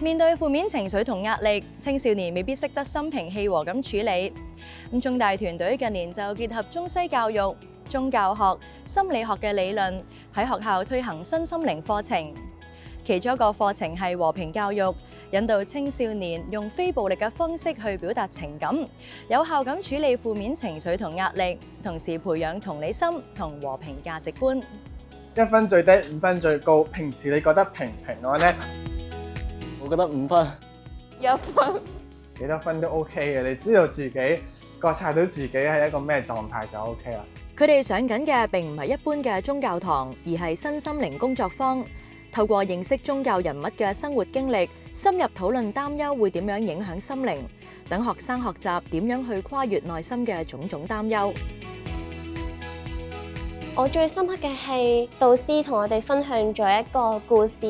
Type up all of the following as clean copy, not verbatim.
面對負面情緒同壓力，青少年未必識得心平氣和咁處理。中大團隊近年就結合中西教育、宗教學、心理學嘅理論，喺學校推行身心靈課程。其中一個課程係和平教育，引導青少年用非暴力嘅方式去表達情感，有效咁處理負面情緒同壓力，同時培養同理心同和平價值觀。1分最低，5分最高。平時你覺得平唔平安呢？我覺得5分。1分。幾多分都 OK 嘅，你知道自己覺察到自己係一個咩狀態就 OK 啦。佢哋上緊嘅並唔係一般嘅宗教堂，而係身心靈工作坊。透過認識宗教人物嘅生活經歷，深入討論擔憂會點樣影響心靈，等學生學習點樣去跨越內心嘅種種擔憂。我最深刻嘅係導師同我哋分享咗一個故事，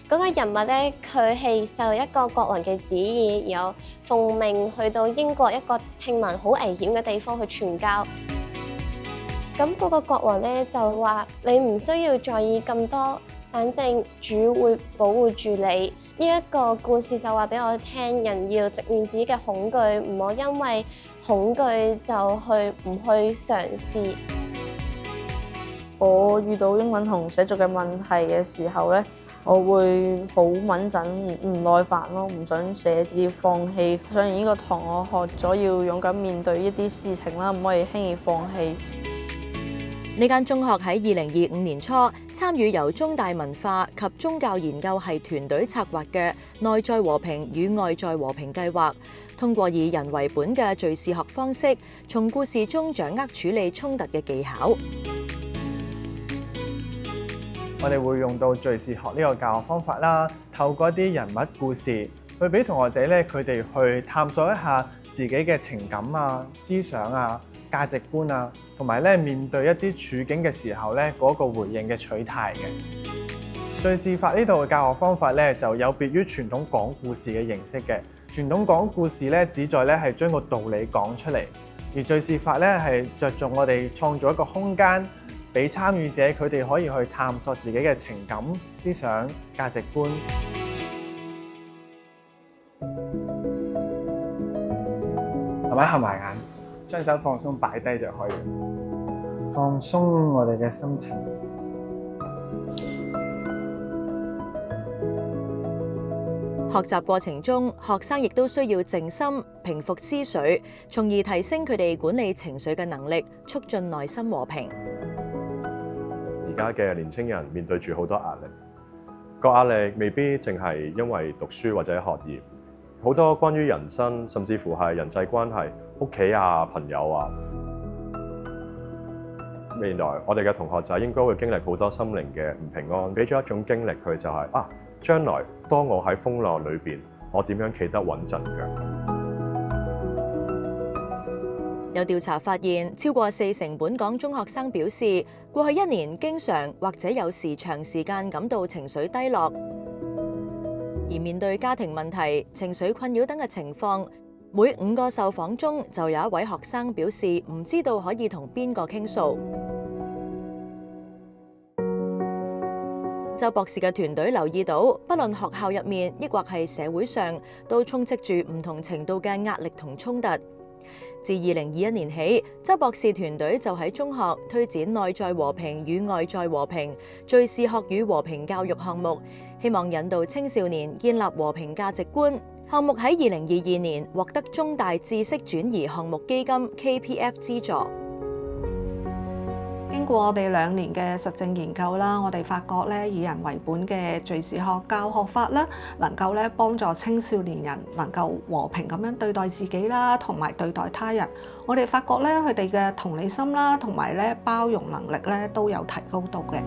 嗰個人物咧，佢係受一個國王嘅旨意，有奉命去到英國一個聽聞好危險嘅地方去傳教。咁嗰個國王咧就話：你唔需要在意咁多。反正主會保護住你。呢一個故事就話俾我聽，人要直面自己嘅恐懼，唔好因為恐懼就唔去嘗試。我遇到英文同寫作嘅問題嘅時候咧，我會好敏感、唔耐煩咯，唔想寫字放棄。上完呢個堂，我學咗要勇敢面對呢啲事情啦，唔可以輕易放棄。呢間中學喺2025年初參與由中大文化及宗教研究系團隊策劃嘅內在和平與外在和平計劃，通過以人為本嘅敘事學方式，從故事中掌握處理衝突嘅技巧。我哋會用到敘事學呢個教學方法啦，透過一啲人物故事，去俾同學仔咧佢哋去探索一下自己嘅情感啊、思想啊、價值觀啊，同埋咧面對一啲處境嘅時候咧嗰個回應嘅取態嘅。敘事法呢度嘅教學方法咧就有別於傳統講故事嘅形式嘅。傳統講故事咧旨在咧係將個道理講出嚟，而敘事法咧係着重我哋創造一個空間，俾參與者佢哋可以去探索自己嘅情感、思想、價值觀。係咪合埋眼？將手放鬆擺低就可以，放鬆我哋嘅心情。學習過程中，學生亦都需要靜心、平復思緒，從而提升佢哋管理情緒嘅能力，促進內心和平。而家嘅年青人面對住好多壓力，個壓力未必淨係因為讀書或者學業，好多關於人生，甚至乎係人際關係、屋企啊、朋友啊。未來我哋嘅同學仔應該會經歷好多心靈嘅唔平安，俾咗一種經歷佢就係將來當我喺風浪裏邊，我點樣企得穩陣腳？有調查發現，超過40%本港中學生表示，過去1年經常或者有時長時間感到情緒低落。而面對家庭問題、情緒困擾等嘅情況，每5個受訪中就有1位學生表示唔知道可以同邊個傾訴。周博士嘅團隊留意到，不論學校入面，抑或係社會上，都充斥住唔同程度嘅壓力同衝突。自2021年起，周博士團隊就喺中學推展內在和平與外在和平、敘事學與和平教育項目，希望引導青少年建立和平價值觀。項目喺2022年獲得中大知識轉移項目基金 KPF 資助。經過我哋2年嘅實證研究啦，我哋發覺咧以人為本嘅敘事學教學法啦，能夠咧幫助青少年人能夠和平咁樣對待自己啦，同埋對待他人。我哋發覺咧佢哋嘅同理心啦，同埋咧包容能力咧都有提高到嘅。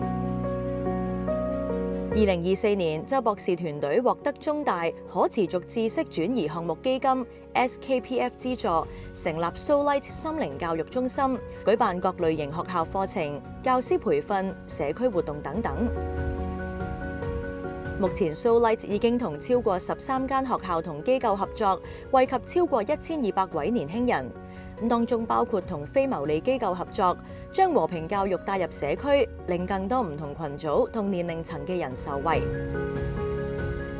2024年，周博士團隊獲得中大可持續知識轉移項目基金 SKPF 資助，成立 Soullight 心靈教育中心，舉辦各類型學校課程、教師培訓、社區活動等等。目前 Soullight 已經同超過13間學校同機構合作，惠及超過1200位年輕人。當中包括同非牟利機構合作，將和平教育帶入社區，令更多唔同群組同年齡層嘅人受惠。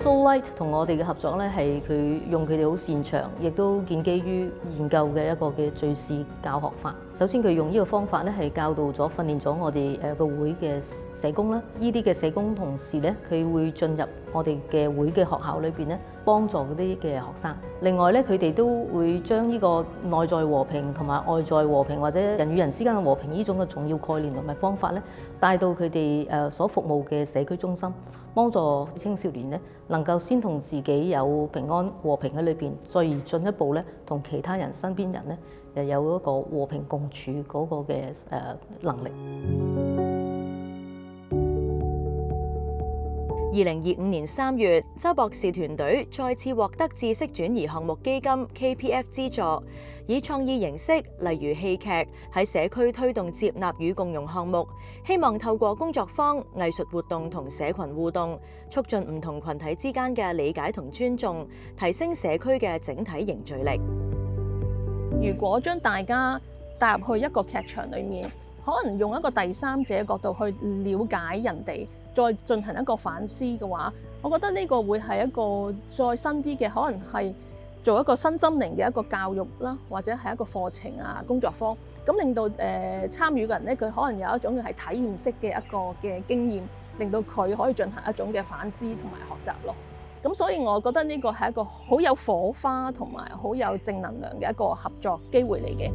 Soullight 同我哋嘅合作咧，係佢用佢哋好擅長，亦都建基於研究嘅一個嘅敘事教學法。首先佢用呢個方法咧，係教導咗、訓練咗我哋個會嘅社工啦。呢啲嘅社工同事咧，佢會進入我哋嘅會嘅學校裏邊咧，幫助嗰啲嘅學生。另外咧，佢哋都會將呢個內在和平同埋外在和平，或者人與人之間嘅和平呢種嘅重要概念同埋方法咧，帶到佢哋所服務嘅社區中心，幫助青少年咧能夠先同自己有平安和平喺裏邊，再而進一步咧同其他人身邊人咧又有一個和平共處嗰個嘅能力。2025年3月，周博士團隊再次獲得知識轉移項目基金 KPF 資助，以創意形式，例如戲劇喺社區推動接納與共融項目，希望透過工作坊、藝術活動同社群互動，促進唔同群體之間嘅理解同尊重，提升社區嘅整體凝聚力。如果將大家帶入去一個劇場裏面，可能用一個第三者角度去了解人哋，再進行一個反思嘅話，我覺得呢個會係一個再新啲嘅，可能係做一個身心靈嘅一個教育啦，或者係一個課程啊、工作坊，咁令到參與嘅人咧，佢可能有一種係體驗式嘅一個嘅經驗，令到佢可以進行一種嘅反思同埋學習咯。咁所以我覺得呢個係一個好有火花同埋好有正能量嘅一個合作機會嚟嘅。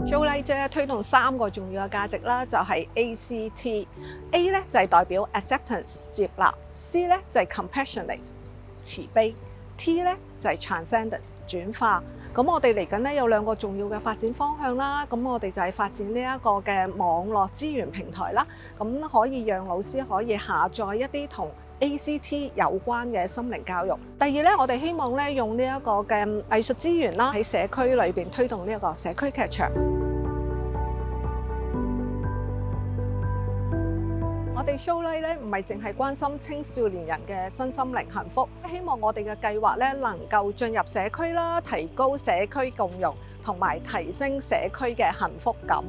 Soullight 推動3個重要嘅價值啦，就係 ACT。A 咧就係代表 acceptance 接納，C 咧就係 compassionate 慈悲，T 咧就係 transcendent 轉化。咁我哋嚟緊咧有2個重要嘅發展方向啦。咁我哋就係發展呢一個嘅網絡資源平台啦。咁可以讓老師可以下載一啲同 ACT 有關嘅心靈教育。第二咧，我哋希望咧用呢一個嘅藝術資源啦，喺社區裏邊推動呢一個社區劇場。我哋 Soullight 咧唔係淨係關心青少年人嘅身心靈幸福，希望我哋嘅計劃咧能夠進入社區啦，提高社區共融同埋提升社區嘅幸福感。